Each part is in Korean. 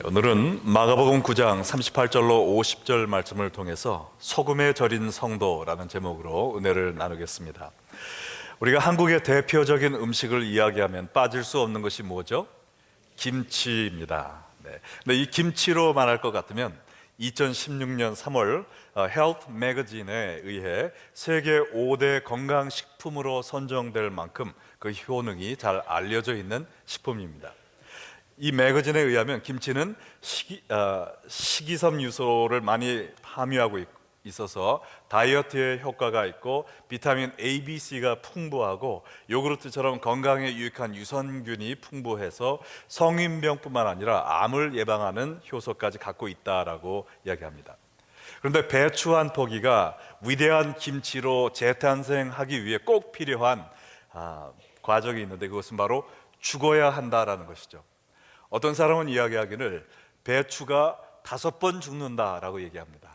오늘은 마가복음 9장 38절로 50절 말씀을 통해서 소금에 절인 성도라는 제목으로 은혜를 나누겠습니다. 우리가 한국의 대표적인 음식을 이야기하면 빠질 수 없는 것이 뭐죠? 김치입니다. 근데 이 김치로 말할 것 같으면 2016년 3월 헬스 매거진에 의해 세계 5대 건강식품으로 선정될 만큼 그 효능이 잘 알려져 있는 식품입니다. 이 매거진에 의하면 김치는 식이섬유소를 많이 함유하고 있어서 다이어트에 효과가 있고 비타민 A, B, C가 풍부하고 요구르트처럼 건강에 유익한 유산균이 풍부해서 성인병뿐만 아니라 암을 예방하는 효소까지 갖고 있다라고 이야기합니다. 그런데 배추 한 포기가 위대한 김치로 재탄생하기 위해 꼭 필요한 과정이 있는데 그것은 바로 죽어야 한다라는 것이죠. 어떤 사람은 이야기하기를 배추가 5번 죽는다라고 얘기합니다.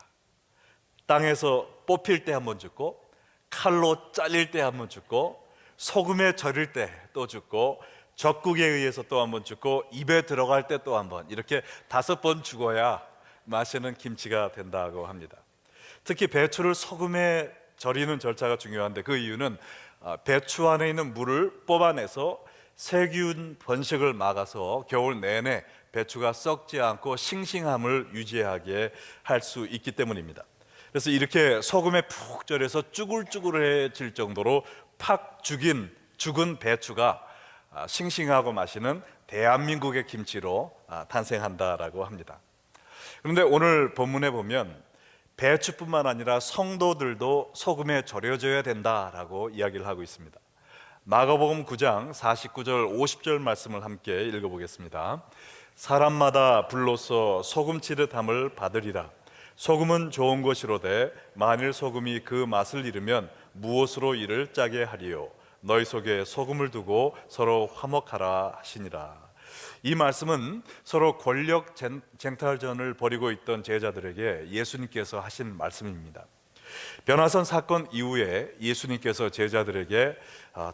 땅에서 뽑힐 때 한 번 죽고, 칼로 잘릴 때 한 번 죽고, 소금에 절일 때 또 죽고, 적국에 의해서 또 한 번 죽고, 입에 들어갈 때 또 한 번, 이렇게 5번 죽어야 맛있는 김치가 된다고 합니다. 특히 배추를 소금에 절이는 절차가 중요한데 그 이유는 배추 안에 있는 물을 뽑아내서 세균 번식을 막아서 겨울 내내 배추가 썩지 않고 싱싱함을 유지하게 할 수 있기 때문입니다. 그래서 이렇게 소금에 푹 절여서 쭈글쭈글해질 정도로 팍 죽은 배추가 싱싱하고 맛있는 대한민국의 김치로 탄생한다라고 합니다. 그런데 오늘 본문에 보면 배추뿐만 아니라 성도들도 소금에 절여져야 된다라고 이야기를 하고 있습니다. 마가복음 9장 49절 50절 말씀을 함께 읽어보겠습니다. 사람마다 불로써 소금치듯함을 받으리라. 소금은 좋은 것이로되 만일 소금이 그 맛을 잃으면 무엇으로 이를 짜게 하리요. 너희 속에 소금을 두고 서로 화목하라 하시니라. 이 말씀은 서로 권력 쟁탈전을 벌이고 있던 제자들에게 예수님께서 하신 말씀입니다. 변화선 사건 이후에 예수님께서 제자들에게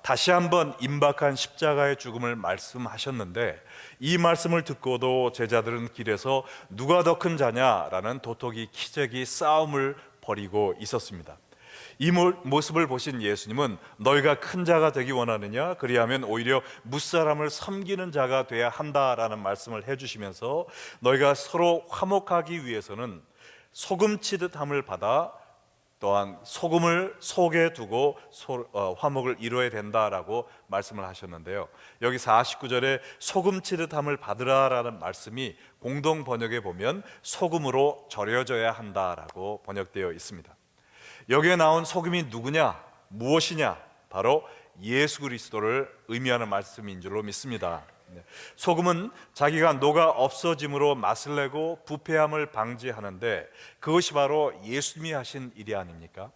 다시 한번 임박한 십자가의 죽음을 말씀하셨는데 이 말씀을 듣고도 제자들은 길에서 누가 더 큰 자냐라는 도토기 키재기 싸움을 벌이고 있었습니다. 이 모습을 보신 예수님은 너희가 큰 자가 되기 원하느냐? 그리하면 오히려 무사람을 섬기는 자가 돼야 한다라는 말씀을 해주시면서 너희가 서로 화목하기 위해서는 소금치듯함을 받아 또한 소금을 속에 두고 화목을 이루어야 된다라고 말씀을 하셨는데요. 여기 49절에 소금치듯함을 받으라라는 말씀이 공동 번역에 보면 소금으로 절여져야 한다라고 번역되어 있습니다. 여기에 나온 소금이 누구냐? 무엇이냐? 바로 예수 그리스도를 의미하는 말씀인 줄로 믿습니다. 소금은 자기가 녹아 없어짐으로 맛을 내고 부패함을 방지하는데 그것이 바로 예수님이 하신 일이 아닙니까?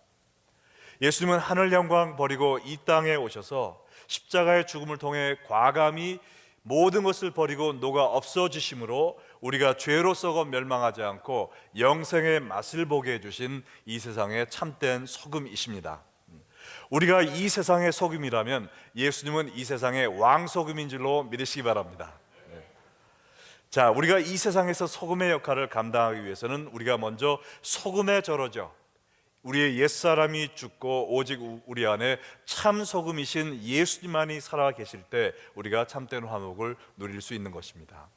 예수님은 하늘 영광 버리고 이 땅에 오셔서 십자가의 죽음을 통해 과감히 모든 것을 버리고 녹아 없어지심으로 우리가 죄로 썩어 멸망하지 않고 영생의 맛을 보게 해주신 이 세상의 참된 소금이십니다. 우리가 이 세상의 소금이라면 예수님은 이 세상의 왕소금인 줄로 믿으시기 바랍니다. 자, 우리가 이 세상에서 소금의 역할을 감당하기 위해서는 우리가 먼저 소금에 절여져 우리의 옛사람이 죽고 오직 우리 안에 참 소금이신 예수님만이 살아 계실 때 우리가 참된 화목을 누릴 수 있는 것입니다.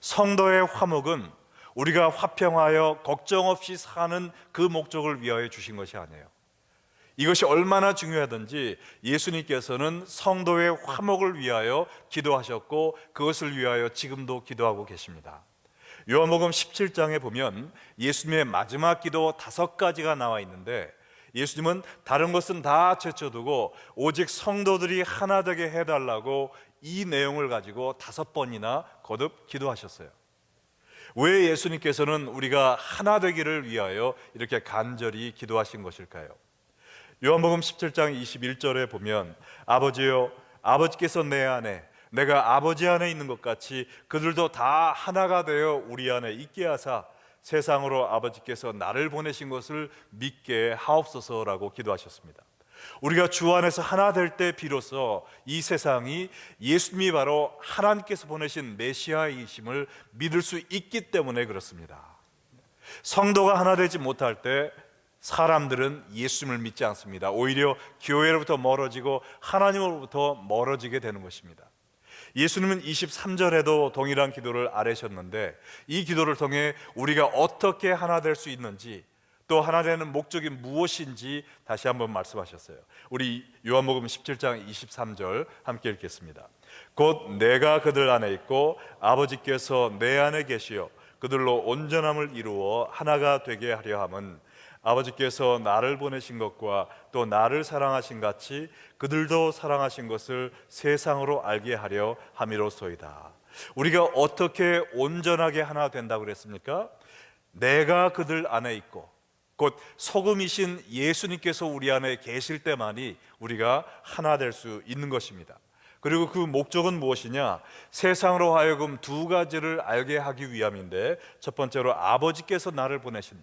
성도의 화목은 우리가 화평하여 걱정 없이 사는 그 목적을 위하여 주신 것이 아니에요. 이것이 얼마나 중요하든지 예수님께서는 성도의 화목을 위하여 기도하셨고 그것을 위하여 지금도 기도하고 계십니다. 요한복음 17장에 보면 예수님의 마지막 기도 5가지가 나와 있는데 예수님은 다른 것은 다 제쳐두고 오직 성도들이 하나 되게 해달라고 이 내용을 가지고 5번이나 거듭 기도하셨어요. 왜 예수님께서는 우리가 하나 되기를 위하여 이렇게 간절히 기도하신 것일까요? 요한복음 17장 21절에 보면 아버지여 아버지께서 내 안에 내가 아버지 안에 있는 것 같이 그들도 다 하나가 되어 우리 안에 있게 하사 세상으로 아버지께서 나를 보내신 것을 믿게 하옵소서라고 기도하셨습니다. 우리가 주 안에서 하나 될 때 비로소 이 세상이 예수님이 바로 하나님께서 보내신 메시아이심을 믿을 수 있기 때문에 그렇습니다. 성도가 하나 되지 못할 때 사람들은 예수님을 믿지 않습니다. 오히려 교회로부터 멀어지고 하나님으로부터 멀어지게 되는 것입니다. 예수님은 23절에도 동일한 기도를 아뢰셨는데 이 기도를 통해 우리가 어떻게 하나 될 수 있는지, 또 하나 되는 목적이 무엇인지 다시 한번 말씀하셨어요. 우리 요한복음 17장 23절 함께 읽겠습니다. 곧 내가 그들 안에 있고 아버지께서 내 안에 계시어 그들로 온전함을 이루어 하나가 되게 하려 함은 아버지께서 나를 보내신 것과 또 나를 사랑하신 같이 그들도 사랑하신 것을 세상으로 알게 하려 함이로소이다. 우리가 어떻게 온전하게 하나 된다고 그랬습니까? 내가 그들 안에 있고 곧 소금이신 예수님께서 우리 안에 계실 때만이 우리가 하나 될 수 있는 것입니다. 그리고 그 목적은 무엇이냐? 세상으로 하여금 두 가지를 알게 하기 위함인데, 첫 번째로 아버지께서 나를 보내신,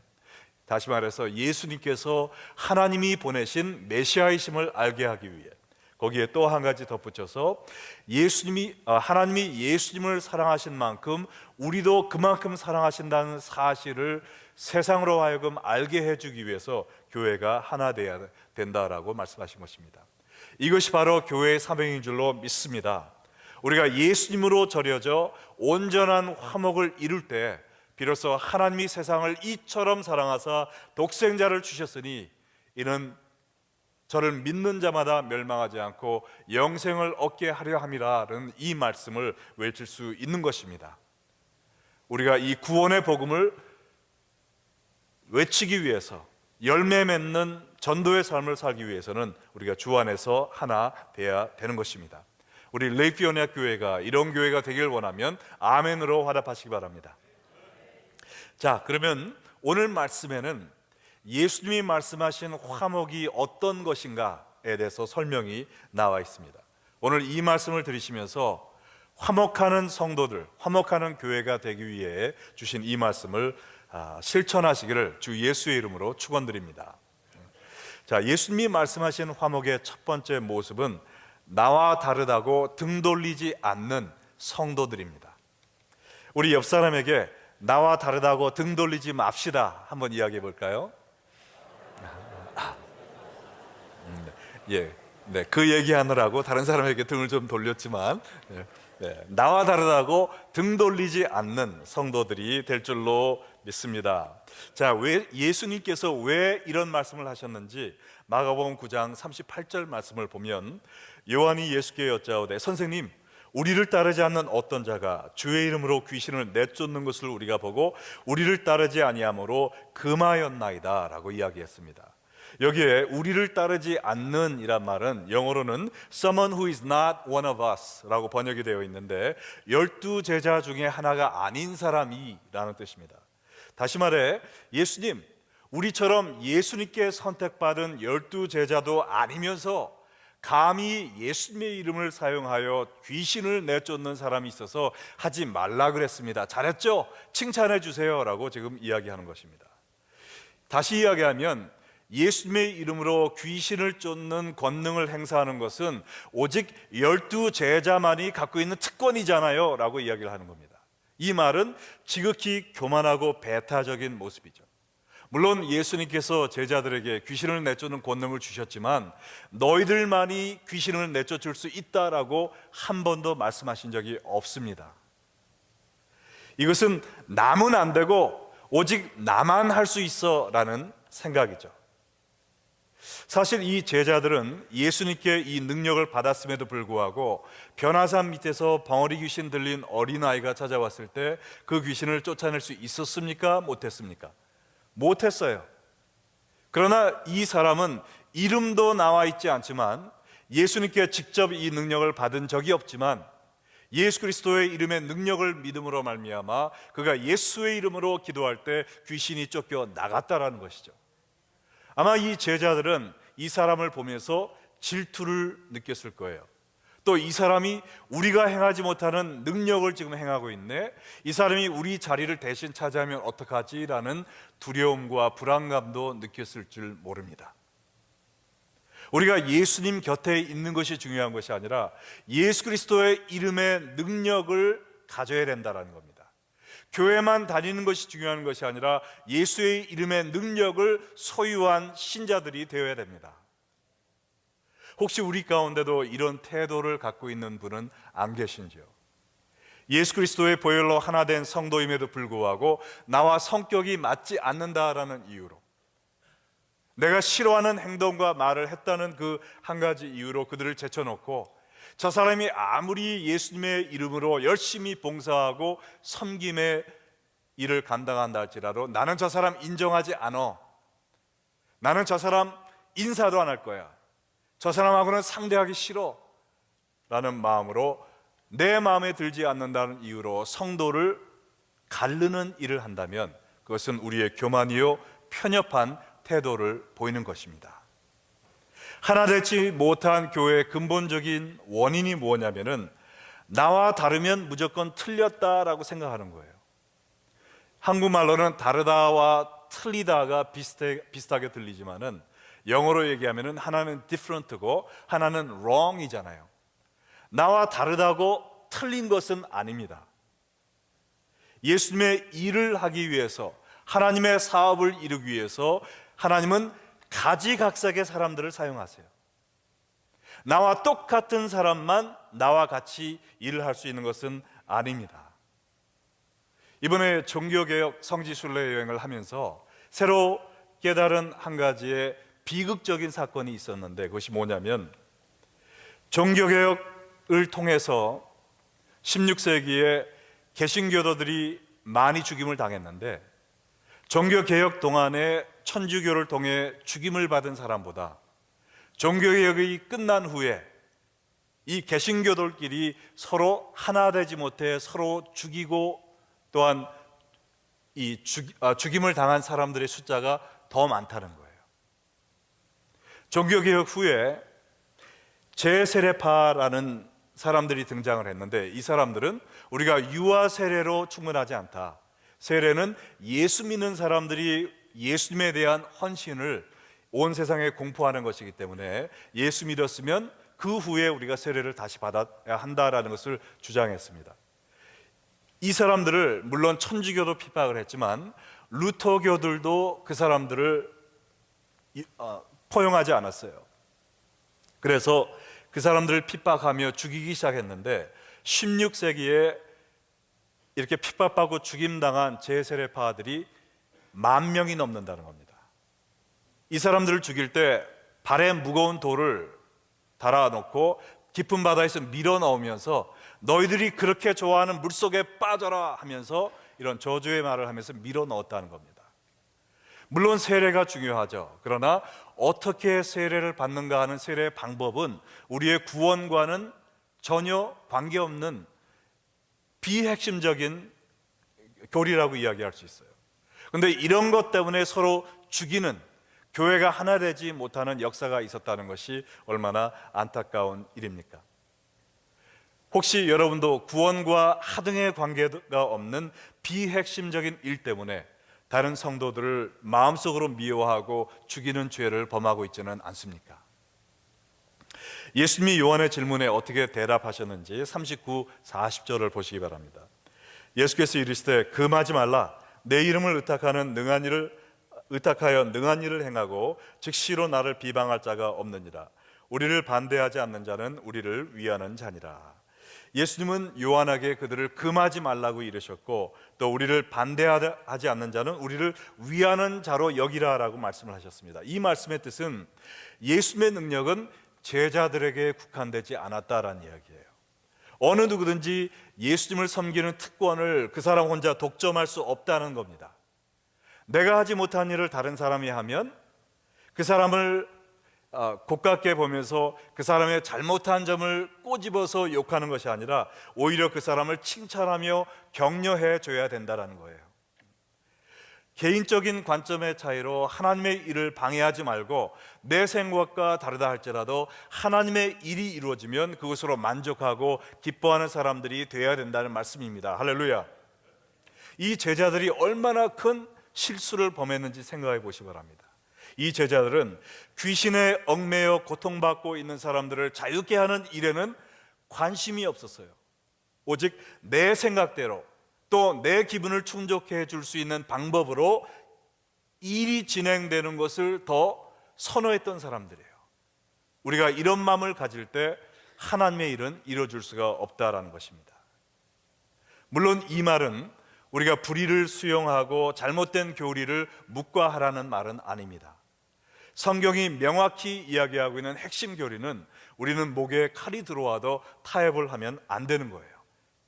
다시 말해서 예수님께서 하나님이 보내신 메시아이심을 알게 하기 위해, 거기에 또 한 가지 덧붙여서 하나님이 예수님을 사랑하신 만큼 우리도 그만큼 사랑하신다는 사실을 세상으로 하여금 알게 해주기 위해서 교회가 하나 되어야 된다라고 말씀하신 것입니다. 이것이 바로 교회의 사명인 줄로 믿습니다. 우리가 예수님으로 절여져 온전한 화목을 이룰 때 비로소 하나님이 세상을 이처럼 사랑하사 독생자를 주셨으니 이는 저를 믿는 자마다 멸망하지 않고 영생을 얻게 하려 함이라는 이 말씀을 외칠 수 있는 것입니다. 우리가 이 구원의 복음을 외치기 위해서, 열매 맺는 전도의 삶을 살기 위해서는 우리가 주 안에서 하나 되어야 되는 것입니다. 우리 레이피언약 교회가 이런 교회가 되길 원하면 아멘으로 화답하시기 바랍니다. 자, 그러면 오늘 말씀에는 예수님이 말씀하신 화목이 어떤 것인가에 대해서 설명이 나와 있습니다. 오늘 이 말씀을 들으시면서 화목하는 성도들, 화목하는 교회가 되기 위해 주신 이 말씀을 실천하시기를 주 예수의 이름으로 축원드립니다. 자, 예수님이 말씀하신 화목의 첫 번째 모습은 나와 다르다고 등 돌리지 않는 성도들입니다. 우리 옆 사람에게 나와 다르다고 등 돌리지 맙시다 한번 이야기해 볼까요? 그 얘기하느라고 다른 사람에게 등을 좀 돌렸지만 나와 다르다고 등 돌리지 않는 성도들이 될 줄로 믿습니다. 자, 예수님께서 왜 이런 말씀을 하셨는지 마가복음 9장 38절 말씀을 보면 요한이 예수께 여짜오되 선생님, 우리를 따르지 않는 어떤 자가 주의 이름으로 귀신을 내쫓는 것을 우리가 보고 우리를 따르지 아니하므로 금하였나이다 라고 이야기했습니다. 여기에 우리를 따르지 않는 이란 말은 영어로는 someone who is not one of us 라고 번역이 되어 있는데 12 제자 중에 하나가 아닌 사람이 라는 뜻입니다. 다시 말해 예수님, 우리처럼 예수님께 선택받은 12 제자도 아니면서 감히 예수님의 이름을 사용하여 귀신을 내쫓는 사람이 있어서 하지 말라 그랬습니다. 잘했죠? 칭찬해 주세요 라고 지금 이야기하는 것입니다. 다시 이야기하면 예수님의 이름으로 귀신을 쫓는 권능을 행사하는 것은 오직 12 제자만이 갖고 있는 특권이잖아요 라고 이야기를 하는 겁니다. 이 말은 지극히 교만하고 배타적인 모습이죠. 물론 예수님께서 제자들에게 귀신을 내쫓는 권능을 주셨지만 너희들만이 귀신을 내쫓을 수 있다라고 한 번도 말씀하신 적이 없습니다. 이것은 남은 안 되고 오직 나만 할 수 있어 라는 생각이죠. 사실 이 제자들은 예수님께 이 능력을 받았음에도 불구하고 변화산 밑에서 벙어리 귀신 들린 어린아이가 찾아왔을 때 그 귀신을 쫓아낼 수 있었습니까? 못했습니까? 못했어요. 그러나 이 사람은 이름도 나와 있지 않지만 예수님께 직접 이 능력을 받은 적이 없지만 예수 그리스도의 이름의 능력을 믿음으로 말미암아 그가 예수의 이름으로 기도할 때 귀신이 쫓겨 나갔다라는 것이죠. 아마 이 제자들은 이 사람을 보면서 질투를 느꼈을 거예요. 또 이 사람이 우리가 행하지 못하는 능력을 지금 행하고 있네, 이 사람이 우리 자리를 대신 차지하면 어떡하지? 라는 두려움과 불안감도 느꼈을 줄 모릅니다. 우리가 예수님 곁에 있는 것이 중요한 것이 아니라 예수 그리스도의 이름의 능력을 가져야 된다는 겁니다. 교회만 다니는 것이 중요한 것이 아니라 예수의 이름의 능력을 소유한 신자들이 되어야 됩니다. 혹시 우리 가운데도 이런 태도를 갖고 있는 분은 안 계신지요? 예수 그리스도의 보혈로 하나 된 성도임에도 불구하고 나와 성격이 맞지 않는다라는 이유로, 내가 싫어하는 행동과 말을 했다는 그 한 가지 이유로 그들을 제쳐놓고, 저 사람이 아무리 예수님의 이름으로 열심히 봉사하고 섬김의 일을 감당한다 할지라도 나는 저 사람 인정하지 않아, 나는 저 사람 인사도 안 할 거야, 저 사람하고는 상대하기 싫어 라는 마음으로, 내 마음에 들지 않는다는 이유로 성도를 가르는 일을 한다면 그것은 우리의 교만이요 편협한 태도를 보이는 것입니다. 하나 되지 못한 교회의 근본적인 원인이 뭐냐면은 나와 다르면 무조건 틀렸다라고 생각하는 거예요. 한국말로는 다르다와 틀리다가 비슷하게 들리지만은 영어로 얘기하면은 하나는 different고 하나는 wrong이잖아요. 나와 다르다고 틀린 것은 아닙니다. 예수님의 일을 하기 위해서, 하나님의 사업을 이루기 위해서 하나님은 가지각색의 사람들을 사용하세요. 나와 똑같은 사람만 나와 같이 일을 할 수 있는 것은 아닙니다. 이번에 종교개혁 성지순례 여행을 하면서 새로 깨달은 한 가지의 비극적인 사건이 있었는데, 그것이 뭐냐면 종교개혁을 통해서 16세기에 개신교도들이 많이 죽임을 당했는데, 종교개혁 동안에 천주교를 통해 죽임을 받은 사람보다 종교개혁이 끝난 후에 이 개신교들끼리 서로 하나 되지 못해 서로 죽이고, 또한 이 죽임을 당한 사람들의 숫자가 더 많다는 거예요. 종교개혁 후에 제세례파라는 사람들이 등장을 했는데, 이 사람들은 우리가 유아 세례로 충분하지 않다, 세례는 예수 믿는 사람들이 예수님에 대한 헌신을 온 세상에 공포하는 것이기 때문에 예수 믿었으면 그 후에 우리가 세례를 다시 받아야 한다라는 것을 주장했습니다. 이 사람들을 물론 천주교도 핍박을 했지만 루터교들도 그 사람들을 포용하지 않았어요. 그래서 그 사람들을 핍박하며 죽이기 시작했는데, 16세기에 이렇게 핍박받고 죽임당한 제세례파들이 10,000명이 넘는다는 겁니다. 이 사람들을 죽일 때 발에 무거운 돌을 달아놓고 깊은 바다에서 밀어 넣으면서 너희들이 그렇게 좋아하는 물속에 빠져라 하면서 이런 저주의 말을 하면서 밀어 넣었다는 겁니다. 물론 세례가 중요하죠. 그러나 어떻게 세례를 받는가 하는 세례의 방법은 우리의 구원과는 전혀 관계없는 비핵심적인 교리라고 이야기할 수 있어요. 그런데 이런 것 때문에 서로 죽이는, 교회가 하나 되지 못하는 역사가 있었다는 것이 얼마나 안타까운 일입니까? 혹시 여러분도 구원과 하등의 관계가 없는 비핵심적인 일 때문에 다른 성도들을 마음속으로 미워하고 죽이는 죄를 범하고 있지는 않습니까? 예수님이 요한의 질문에 어떻게 대답하셨는지 39, 40절을 보시기 바랍니다. 예수께서 이르시되 금하지 말라, 내 이름을 의탁하여 능한 일을 행하고 즉시로 나를 비방할 자가 없느니라. 우리를 반대하지 않는 자는 우리를 위하는 자니라. 예수님은 요한에게 그들을 금하지 말라고 이르셨고, 또 우리를 반대하지 않는 자는 우리를 위하는 자로 여기라라고 말씀을 하셨습니다. 이 말씀의 뜻은 예수님의 능력은 제자들에게 국한되지 않았다라는 이야기예요. 어느 누구든지 예수님을 섬기는 특권을 그 사람 혼자 독점할 수 없다는 겁니다. 내가 하지 못한 일을 다른 사람이 하면 그 사람을 고깝게 보면서 그 사람의 잘못한 점을 꼬집어서 욕하는 것이 아니라 오히려 그 사람을 칭찬하며 격려해 줘야 된다는 거예요. 개인적인 관점의 차이로 하나님의 일을 방해하지 말고, 내 생각과 다르다 할지라도 하나님의 일이 이루어지면 그것으로 만족하고 기뻐하는 사람들이 되어야 된다는 말씀입니다. 할렐루야. 이 제자들이 얼마나 큰 실수를 범했는지 생각해 보시기 바랍니다. 이 제자들은 귀신에 얽매여 고통받고 있는 사람들을 자유케 하는 일에는 관심이 없었어요. 오직 내 생각대로 또 내 기분을 충족해 줄 수 있는 방법으로 일이 진행되는 것을 더 선호했던 사람들이에요. 우리가 이런 마음을 가질 때 하나님의 일은 이루어질 수가 없다라는 것입니다. 물론 이 말은 우리가 불의를 수용하고 잘못된 교리를 묵과하라는 말은 아닙니다. 성경이 명확히 이야기하고 있는 핵심 교리는 우리는 목에 칼이 들어와도 타협을 하면 안 되는 거예요.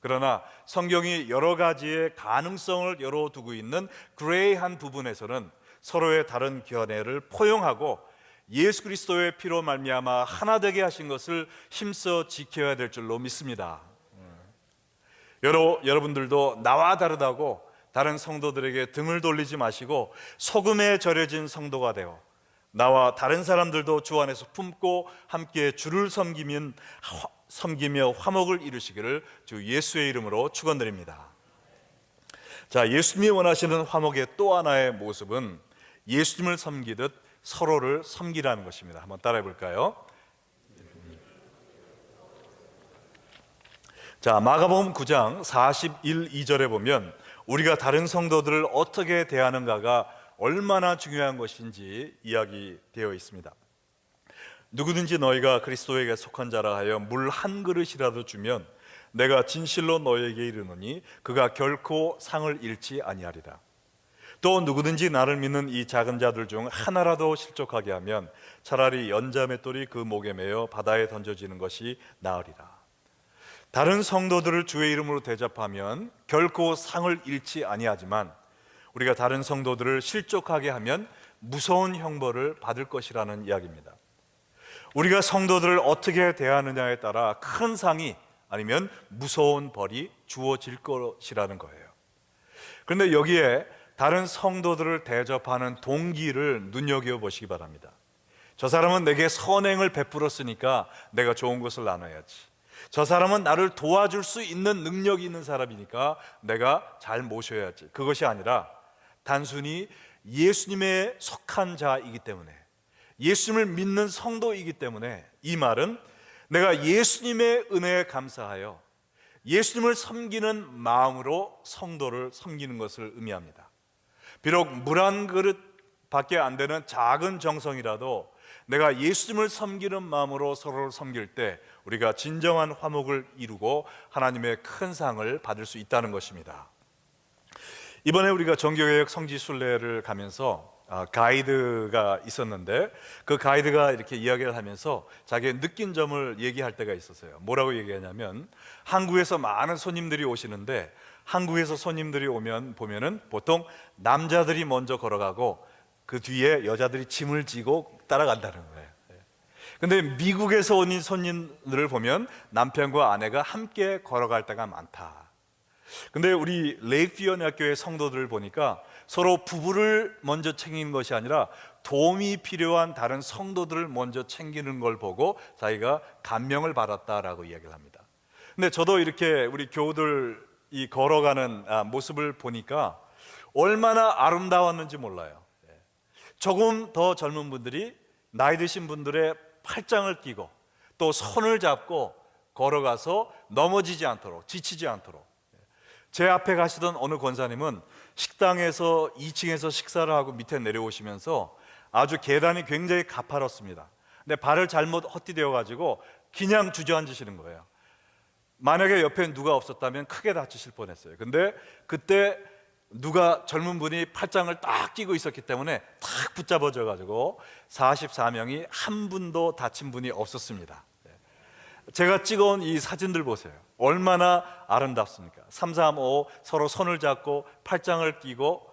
그러나 성경이 여러 가지의 가능성을 열어두고 있는 그레이한 부분에서는 서로의 다른 견해를 포용하고 예수 그리스도의 피로 말미암아 하나 되게 하신 것을 힘써 지켜야 될 줄로 믿습니다. 여러분들도 나와 다르다고 다른 성도들에게 등을 돌리지 마시고 소금에 절여진 성도가 되어 나와 다른 사람들도 주 안에서 품고 함께 주를 섬기며 화목을 이루시기를 주 예수의 이름으로 축원드립니다. 자, 예수님이 원하시는 화목의 또 하나의 모습은 예수님을 섬기듯 서로를 섬기라는 것입니다. 한번 따라해 볼까요? 자, 마가복음 9장 41, 2절에 보면 우리가 다른 성도들을 어떻게 대하는가가 얼마나 중요한 것인지 이야기되어 있습니다. 누구든지 너희가 그리스도에게 속한 자라 하여 물 한 그릇이라도 주면 내가 진실로 너희에게 이르노니 그가 결코 상을 잃지 아니하리라. 또 누구든지 나를 믿는 이 작은 자들 중 하나라도 실족하게 하면 차라리 연자맷돌이 그 목에 매어 바다에 던져지는 것이 나으리라. 다른 성도들을 주의 이름으로 대접하면 결코 상을 잃지 아니하지만 우리가 다른 성도들을 실족하게 하면 무서운 형벌을 받을 것이라는 이야기입니다. 우리가 성도들을 어떻게 대하느냐에 따라 큰 상이 아니면 무서운 벌이 주어질 것이라는 거예요. 그런데 여기에 다른 성도들을 대접하는 동기를 눈여겨보시기 바랍니다. 저 사람은 내게 선행을 베풀었으니까 내가 좋은 것을 나눠야지. 저 사람은 나를 도와줄 수 있는 능력이 있는 사람이니까 내가 잘 모셔야지. 그것이 아니라 단순히 예수님에 속한 자이기 때문에, 예수님을 믿는 성도이기 때문에 이 말은 내가 예수님의 은혜에 감사하여 예수님을 섬기는 마음으로 성도를 섬기는 것을 의미합니다. 비록 물 한 그릇 밖에 안 되는 작은 정성이라도 내가 예수님을 섬기는 마음으로 서로를 섬길 때 우리가 진정한 화목을 이루고 하나님의 큰 상을 받을 수 있다는 것입니다. 이번에 우리가 정교개혁 성지순례를 가면서 가이드가 있었는데 그 가이드가 이렇게 이야기를 하면서 자기의 느낀 점을 얘기할 때가 있었어요. 뭐라고 얘기하냐면 한국에서 많은 손님들이 오시는데 한국에서 손님들이 오면 보면은 보통 남자들이 먼저 걸어가고 그 뒤에 여자들이 짐을 지고 따라간다는 거예요. 근데 미국에서 온 손님들을 보면 남편과 아내가 함께 걸어갈 때가 많다. 근데 우리 레이피언 학교의 성도들을 보니까 서로 부부를 먼저 챙기는 것이 아니라 도움이 필요한 다른 성도들을 먼저 챙기는 걸 보고 자기가 감명을 받았다라고 이야기를 합니다. 근데 저도 이렇게 우리 교우들이 걸어가는 모습을 보니까 얼마나 아름다웠는지 몰라요. 조금 더 젊은 분들이 나이 드신 분들의 팔짱을 끼고 또 손을 잡고 걸어가서 넘어지지 않도록, 지치지 않도록. 제 앞에 가시던 어느 권사님은 식당에서 2층에서 식사를 하고 밑에 내려오시면서 아주 계단이 굉장히 가파랐습니다. 근데 발을 잘못 헛디뎌 가지고 그냥 주저앉으시는 거예요. 만약에 옆에 누가 없었다면 크게 다치실 뻔했어요. 근데 그때 누가 젊은 분이 팔짱을 딱 끼고 있었기 때문에 딱 붙잡아져 가지고 44명이 한 분도 다친 분이 없었습니다. 제가 찍어온 이 사진들 보세요. 얼마나 아름답습니까? 3, 3, 5 서로 손을 잡고 팔짱을 끼고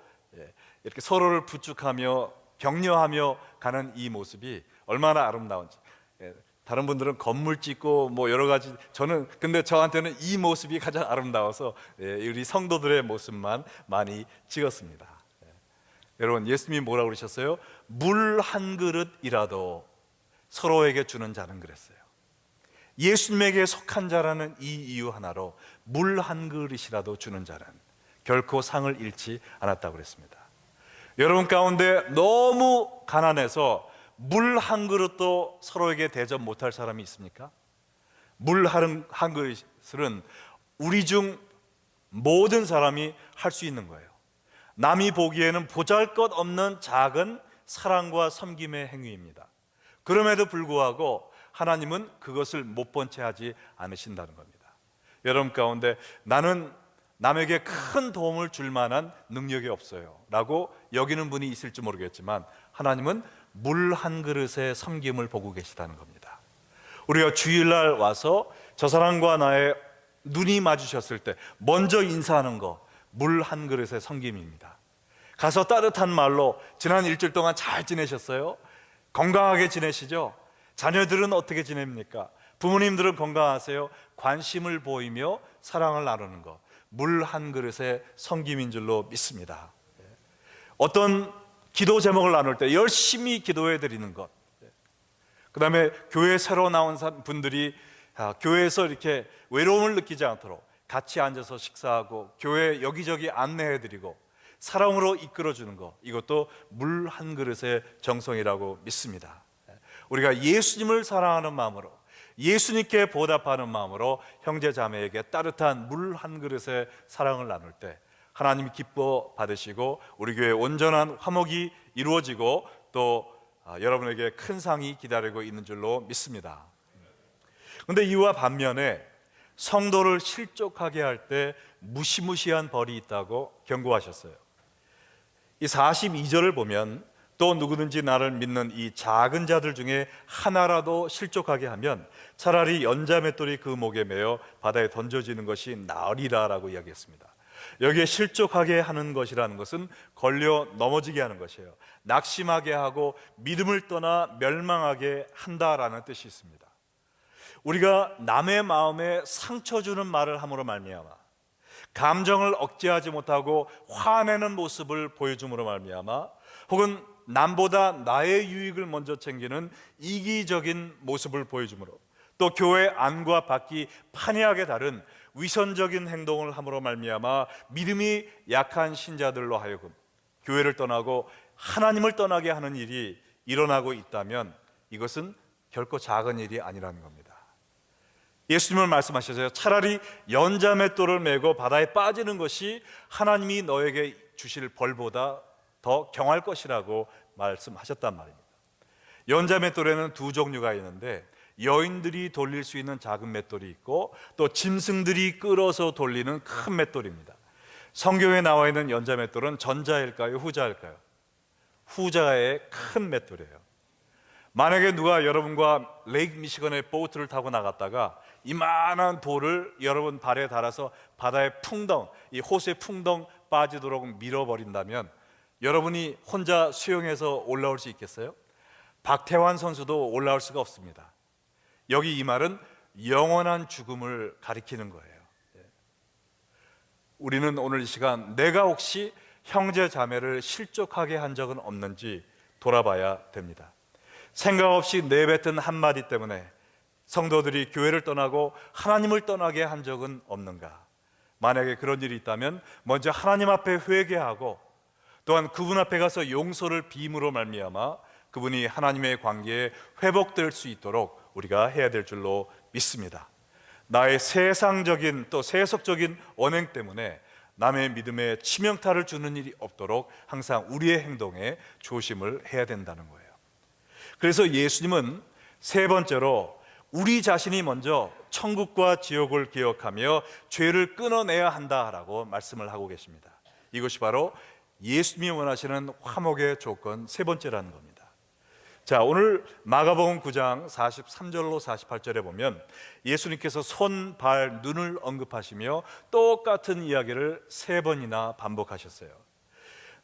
이렇게 서로를 부축하며 격려하며 가는 이 모습이 얼마나 아름다운지. 다른 분들은 건물 찍고 뭐 여러 가지, 근데 저한테는 이 모습이 가장 아름다워서 우리 성도들의 모습만 많이 찍었습니다. 여러분, 예수님이 뭐라고 그러셨어요? 물 한 그릇이라도 서로에게 주는 자는 그랬어요. 예수님에게 속한 자라는 이 이유 하나로 물 한 그릇이라도 주는 자는 결코 상을 잃지 않았다고 그랬습니다. 여러분 가운데 너무 가난해서 물 한 그릇도 서로에게 대접 못할 사람이 있습니까? 물 한 그릇은 우리 중 모든 사람이 할 수 있는 거예요. 남이 보기에는 보잘것없는 작은 사랑과 섬김의 행위입니다. 그럼에도 불구하고 하나님은 그것을 못 본 채 하지 않으신다는 겁니다. 여러분 가운데 나는 남에게 큰 도움을 줄 만한 능력이 없어요 라고 여기는 분이 있을지 모르겠지만, 하나님은 물 한 그릇의 섬김을 보고 계시다는 겁니다. 우리가 주일날 와서 저 사람과 나의 눈이 마주쳤을 때 먼저 인사하는 거, 물 한 그릇의 섬김입니다. 가서 따뜻한 말로 지난 일주일 동안 잘 지내셨어요? 건강하게 지내시죠? 자녀들은 어떻게 지냅니까? 부모님들은 건강하세요? 관심을 보이며 사랑을 나누는 것, 물 한 그릇의 섬김인 줄로 믿습니다. 어떤 기도 제목을 나눌 때 열심히 기도해 드리는 것, 그 다음에 교회 새로 나온 분들이 교회에서 이렇게 외로움을 느끼지 않도록 같이 앉아서 식사하고 교회 여기저기 안내해 드리고 사랑으로 이끌어주는 것, 이것도 물 한 그릇의 정성이라고 믿습니다. 우리가 예수님을 사랑하는 마음으로, 예수님께 보답하는 마음으로 형제 자매에게 따뜻한 물 한 그릇의 사랑을 나눌 때 하나님이 기뻐 받으시고 우리 교회에 온전한 화목이 이루어지고 또 여러분에게 큰 상이 기다리고 있는 줄로 믿습니다. 그런데 이와 반면에 성도를 실족하게 할 때 무시무시한 벌이 있다고 경고하셨어요. 이 42절을 보면 또 누구든지 나를 믿는 이 작은 자들 중에 하나라도 실족하게 하면 차라리 연자맷돌이 그 목에 매어 바다에 던져지는 것이 나으리라 라고 이야기했습니다. 여기에 실족하게 하는 것이라는 것은 걸려 넘어지게 하는 것이에요. 낙심하게 하고 믿음을 떠나 멸망하게 한다라는 뜻이 있습니다. 우리가 남의 마음에 상처 주는 말을 함으로 말미암아, 감정을 억제하지 못하고 화내는 모습을 보여줌으로 말미암아, 혹은 남보다 나의 유익을 먼저 챙기는 이기적인 모습을 보여줌으로, 또 교회 안과 밖이 판이하게 다른 위선적인 행동을 함으로 말미암아 믿음이 약한 신자들로 하여금 교회를 떠나고 하나님을 떠나게 하는 일이 일어나고 있다면 이것은 결코 작은 일이 아니라는 겁니다. 예수님은 말씀하셨어요. 차라리 연자맷돌을 메고 바다에 빠지는 것이 하나님이 너에게 주실 벌보다 더 경할 것이라고 말씀하셨단 말입니다. 연자맷돌에는 두 종류가 있는데, 여인들이 돌릴 수 있는 작은 맷돌이 있고 또 짐승들이 끌어서 돌리는 큰 맷돌입니다. 성경에 나와 있는 연자맷돌은 전자일까요, 후자일까요? 후자의 큰 맷돌이에요. 만약에 누가 여러분과 레이크 미시건의 보트를 타고 나갔다가 이만한 돌을 여러분 발에 달아서 바다에 풍덩, 이 호수에 풍덩 빠지도록 밀어버린다면 여러분이 혼자 수영해서 올라올 수 있겠어요? 박태환 선수도 올라올 수가 없습니다. 여기 이 말은 영원한 죽음을 가리키는 거예요. 우리는 오늘 이 시간 내가 혹시 형제 자매를 실족하게 한 적은 없는지 돌아봐야 됩니다. 생각 없이 내뱉은 한마디 때문에 성도들이 교회를 떠나고 하나님을 떠나게 한 적은 없는가? 만약에 그런 일이 있다면 먼저 하나님 앞에 회개하고 또한 그분 앞에 가서 용서를 빔으로 말미암아 그분이 하나님의 관계에 회복될 수 있도록 우리가 해야 될 줄로 믿습니다. 나의 세상적인 또 세속적인 언행 때문에 남의 믿음에 치명타를 주는 일이 없도록 항상 우리의 행동에 조심을 해야 된다는 거예요. 그래서 예수님은 세 번째로 우리 자신이 먼저 천국과 지옥을 기억하며 죄를 끊어내야 한다라고 말씀을 하고 계십니다. 이것이 바로 예수님이 원하시는 화목의 조건 세 번째라는 겁니다. 자, 오늘 마가복음 9장 43절로 48절에 보면 예수님께서 손, 발, 눈을 언급하시며 똑같은 이야기를 세 번이나 반복하셨어요.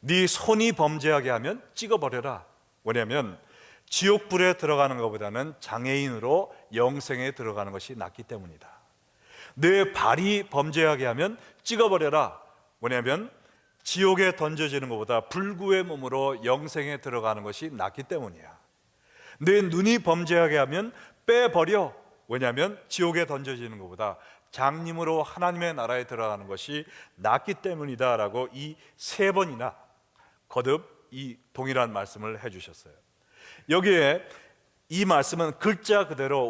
네 손이 범죄하게 하면 찍어버려라. 왜냐하면 지옥불에 들어가는 것보다는 장애인으로 영생에 들어가는 것이 낫기 때문이다. 내 발이 범죄하게 하면 찍어버려라. 왜냐하면 지옥에 던져지는 것보다 불구의 몸으로 영생에 들어가는 것이 낫기 때문이야. 내 눈이 범죄하게 하면 빼버려. 왜냐하면 지옥에 던져지는 것보다 장님으로 하나님의 나라에 들어가는 것이 낫기 때문이다 라고 이 세 번이나 거듭 이 동일한 말씀을 해주셨어요. 여기에 이 말씀은 글자 그대로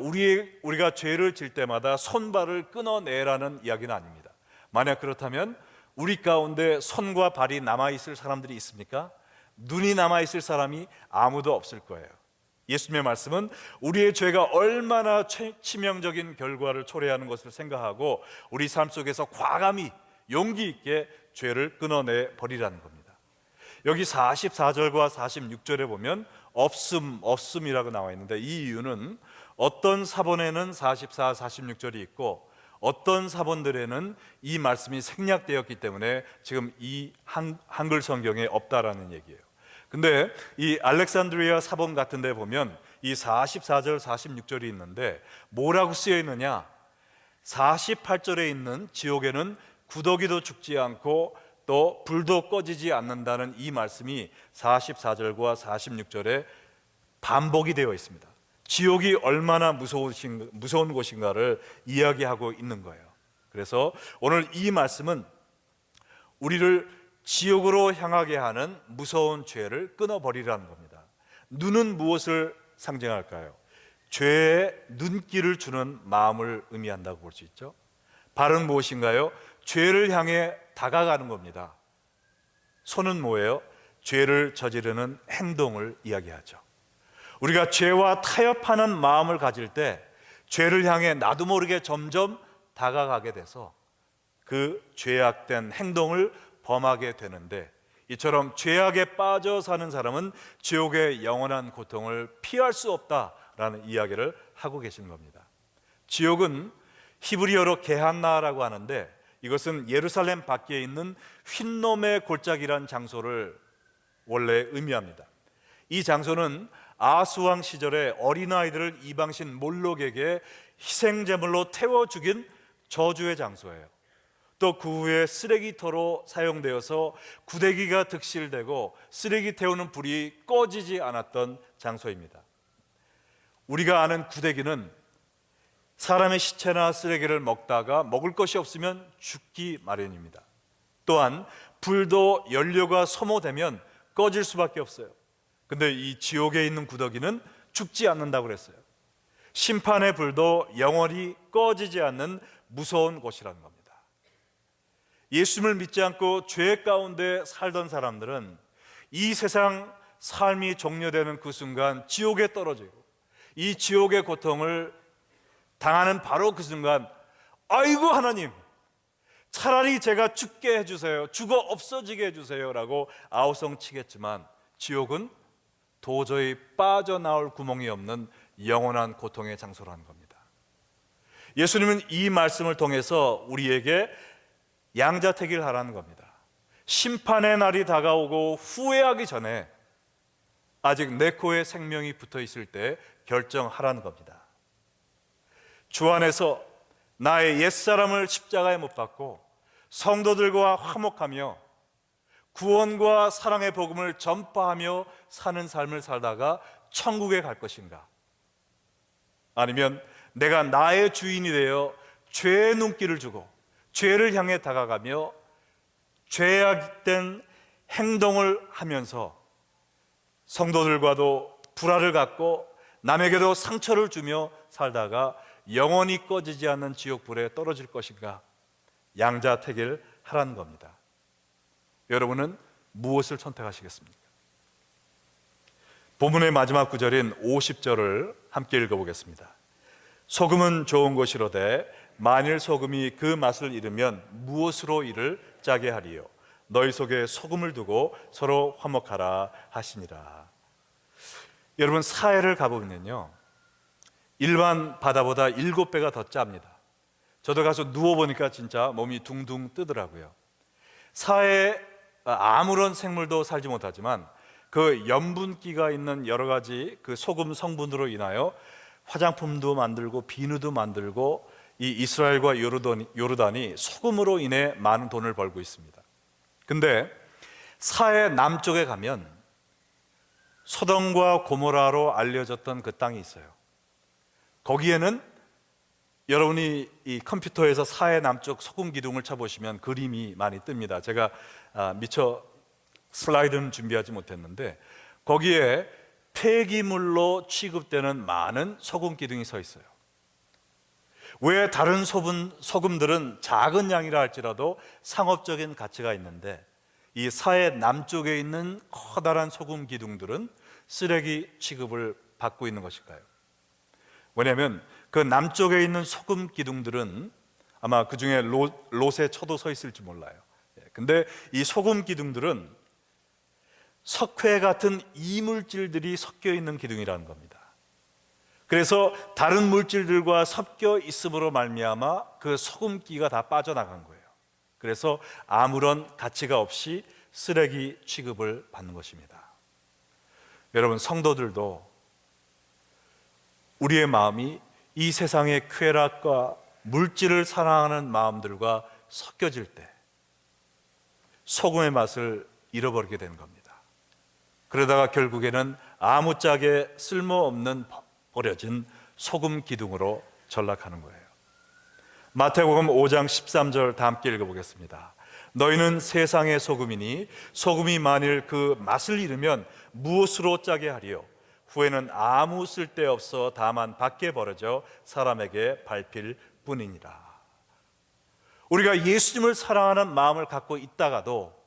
우리가 죄를 질 때마다 손발을 끊어내라는 이야기는 아닙니다. 만약 그렇다면 우리 가운데 손과 발이 남아있을 사람들이 있습니까? 눈이 남아있을 사람이 아무도 없을 거예요. 예수님의 말씀은 우리의 죄가 얼마나 치명적인 결과를 초래하는 것을 생각하고 우리 삶 속에서 과감히 용기 있게 죄를 끊어내 버리라는 겁니다. 여기 44절과 46절에 보면 없음이라고 나와 있는데, 이 이유는 어떤 사본에는 44, 46절이 있고 어떤 사본들에는 이 말씀이 생략되었기 때문에 지금 이 한글 성경에 없다라는 얘기예요. 근데 이 알렉산드리아 사본 같은 데 보면 이 44절, 46절이 있는데 뭐라고 쓰여 있느냐? 48절에 있는 지옥에는 구더기도 죽지 않고 또 불도 꺼지지 않는다는 이 말씀이 44절과 46절에 반복이 되어 있습니다. 지옥이 얼마나 무서운 곳인가를 이야기하고 있는 거예요. 그래서 오늘 이 말씀은 우리를 지옥으로 향하게 하는 무서운 죄를 끊어버리라는 겁니다. 눈은 무엇을 상징할까요? 죄에 눈길을 주는 마음을 의미한다고 볼 수 있죠. 발은 무엇인가요? 죄를 향해 다가가는 겁니다. 손은 뭐예요? 죄를 저지르는 행동을 이야기하죠. 우리가 죄와 타협하는 마음을 가질 때 죄를 향해 나도 모르게 점점 다가가게 돼서 그 죄악된 행동을 범하게 되는데, 이처럼 죄악에 빠져 사는 사람은 지옥의 영원한 고통을 피할 수 없다라는 이야기를 하고 계신 겁니다. 지옥은 히브리어로 게한나라고 하는데, 이것은 예루살렘 밖에 있는 흰놈의 골짜기란 장소를 원래 의미합니다. 이 장소는 아수왕 시절에 어린아이들을 이방신 몰록에게 희생제물로 태워 죽인 저주의 장소예요. 또 그 후에 쓰레기터로 사용되어서 구데기가 득실되고 쓰레기 태우는 불이 꺼지지 않았던 장소입니다. 우리가 아는 구데기는 사람의 시체나 쓰레기를 먹다가 먹을 것이 없으면 죽기 마련입니다. 또한 불도 연료가 소모되면 꺼질 수밖에 없어요. 근데 이 지옥에 있는 구더기는 죽지 않는다고 그랬어요. 심판의 불도 영원히 꺼지지 않는 무서운 곳이라는 겁니다. 예수님을 믿지 않고 죄 가운데 살던 사람들은 이 세상 삶이 종료되는 그 순간 지옥에 떨어지고 이 지옥의 고통을 당하는 바로 그 순간, 아이고 하나님, 차라리 제가 죽게 해주세요, 죽어 없어지게 해주세요 라고 아우성 치겠지만, 지옥은 도저히 빠져나올 구멍이 없는 영원한 고통의 장소라는 겁니다. 예수님은 이 말씀을 통해서 우리에게 양자택일 하라는 겁니다. 심판의 날이 다가오고 후회하기 전에 아직 내 코에 생명이 붙어 있을 때 결정하라는 겁니다. 주 안에서 나의 옛사람을 십자가에 못 박고 성도들과 화목하며 구원과 사랑의 복음을 전파하며 사는 삶을 살다가 천국에 갈 것인가? 아니면 내가 나의 주인이 되어 죄의 눈길을 주고 죄를 향해 다가가며 죄악된 행동을 하면서 성도들과도 불화를 갖고 남에게도 상처를 주며 살다가 영원히 꺼지지 않는 지옥불에 떨어질 것인가? 양자택일 하라는 겁니다. 여러분은 무엇을 선택하시겠습니까? 본문의 마지막 구절인 50절을 함께 읽어보겠습니다. 소금은 좋은 것이로되 만일 소금이 그 맛을 잃으면 무엇으로 이를 짜게 하리요? 너희 속에 소금을 두고 서로 화목하라 하시니라. 여러분, 사해를 가보면요, 일반 바다보다 7배가 더 짭니다. 저도 가서 누워보니까 진짜 몸이 둥둥 뜨더라고요. 사해에 아무런 생물도 살지 못하지만 그 염분기가 있는 여러 가지 그 소금 성분으로 인하여 화장품도 만들고 비누도 만들고 이 이스라엘과 요르단이 소금으로 인해 많은 돈을 벌고 있습니다. 근데 사해 남쪽에 가면 소돔과 고모라로 알려졌던 그 땅이 있어요. 거기에는 여러분이 이 컴퓨터에서 사해 남쪽 소금 기둥을 쳐보시면 그림이 많이 뜹니다. 제가 미처 슬라이드는 준비하지 못했는데 거기에 폐기물로 취급되는 많은 소금 기둥이 서 있어요. 왜 다른 소금들은 작은 양이라 할지라도 상업적인 가치가 있는데 이 사해 남쪽에 있는 커다란 소금 기둥들은 쓰레기 취급을 받고 있는 것일까요? 왜냐하면 그 남쪽에 있는 소금 기둥들은 아마 그 중에 롯의 초도 서 있을지 몰라요. 근데 이 소금 기둥들은 석회 같은 이물질들이 섞여 있는 기둥이라는 겁니다. 그래서 다른 물질들과 섞여 있음으로 말미암아 그 소금기가 다 빠져나간 거예요. 그래서 아무런 가치가 없이 쓰레기 취급을 받는 것입니다. 여러분, 성도들도 우리의 마음이 이 세상의 쾌락과 물질을 사랑하는 마음들과 섞여질 때 소금의 맛을 잃어버리게 되는 겁니다. 그러다가 결국에는 아무짝에 쓸모없는 버려진 소금 기둥으로 전락하는 거예요. 마태복음 5장 13절 다 함께 읽어보겠습니다. 너희는 세상의 소금이니 소금이 만일 그 맛을 잃으면 무엇으로 짜게 하리요? 후에는 아무 쓸데없어 다만 밖에 버려져 사람에게 밟힐 뿐이니라. 우리가 예수님을 사랑하는 마음을 갖고 있다가도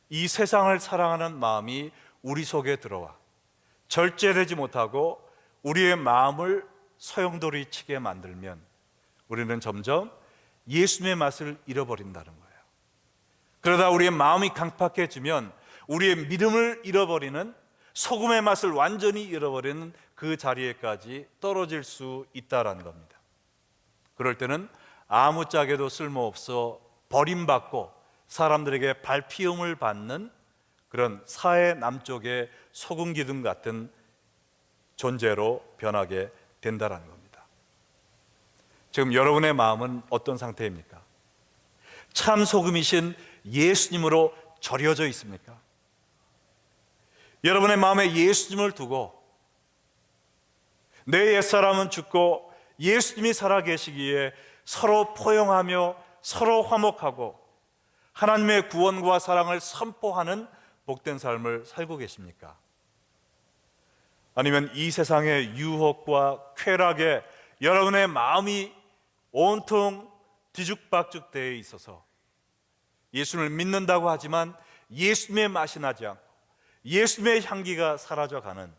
이 세상을 사랑하는 마음이 우리 속에 들어와 절제되지 못하고 우리의 마음을 소용돌이 치게 만들면 우리는 점점 예수님의 맛을 잃어버린다는 거예요. 그러다 우리의 마음이 강팍해지면 우리의 믿음을 잃어버리는, 소금의 맛을 완전히 잃어버리는 그 자리에까지 떨어질 수 있다는 겁니다. 그럴 때는 아무짝에도 쓸모없어 버림받고 사람들에게 발피움을 받는 그런 사해 남쪽의 소금 기둥 같은 존재로 변하게 된다는 겁니다. 지금 여러분의 마음은 어떤 상태입니까? 참 소금이신 예수님으로 절여져 있습니까? 여러분의 마음에 예수님을 두고 내 옛사람은 죽고 예수님이 살아계시기에 서로 포용하며 서로 화목하고 하나님의 구원과 사랑을 선포하는 복된 삶을 살고 계십니까? 아니면 이 세상의 유혹과 쾌락에 여러분의 마음이 온통 뒤죽박죽 되어 있어서 예수님을 믿는다고 하지만 예수님의 맛이 나지 않고 예수님의 향기가 사라져가는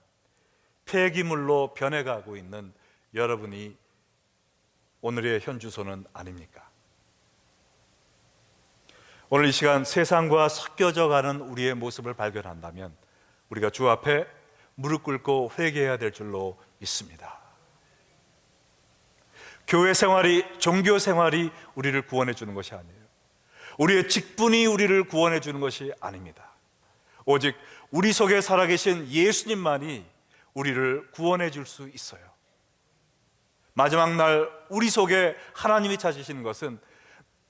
폐기물로 변해가고 있는 여러분이 오늘의 현주소는 아닙니까? 오늘 이 시간 세상과 섞여져 가는 우리의 모습을 발견한다면 우리가 주 앞에 무릎 꿇고 회개해야 될 줄로 믿습니다. 교회 생활이, 종교 생활이 우리를 구원해 주는 것이 아니에요. 우리의 직분이 우리를 구원해 주는 것이 아닙니다. 오직 우리 속에 살아계신 예수님만이 우리를 구원해 줄 수 있어요. 마지막 날 우리 속에 하나님이 찾으시는 것은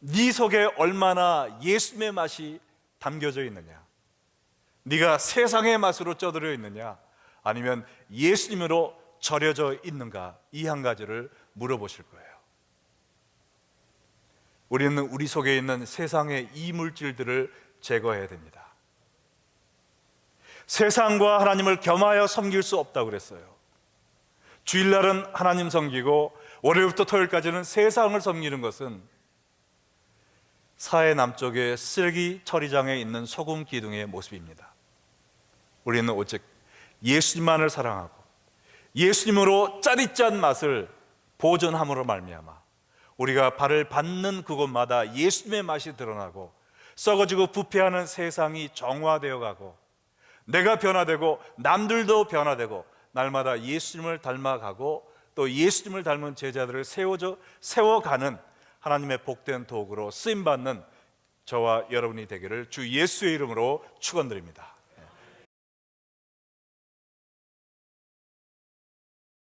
네 속에 얼마나 예수님의 맛이 담겨져 있느냐, 네가 세상의 맛으로 쪄들어 있느냐, 아니면 예수님으로 절여져 있는가, 이 한 가지를 물어보실 거예요. 우리는 우리 속에 있는 세상의 이물질들을 제거해야 됩니다. 세상과 하나님을 겸하여 섬길 수 없다고 그랬어요. 주일날은 하나님 섬기고 월요일부터 토요일까지는 세상을 섬기는 것은 사해 남쪽의 쓰레기 처리장에 있는 소금 기둥의 모습입니다. 우리는 오직 예수님만을 사랑하고 예수님으로 짜릿짠 맛을 보존함으로 말미암아 우리가 발을 받는 그곳마다 예수님의 맛이 드러나고 썩어지고 부패하는 세상이 정화되어 가고 내가 변화되고 남들도 변화되고 날마다 예수님을 닮아가고 또 예수님을 닮은 제자들을 세워가는 하나님의 복된 도구로 쓰임받는 저와 여러분이 되기를 주 예수의 이름으로 축원드립니다.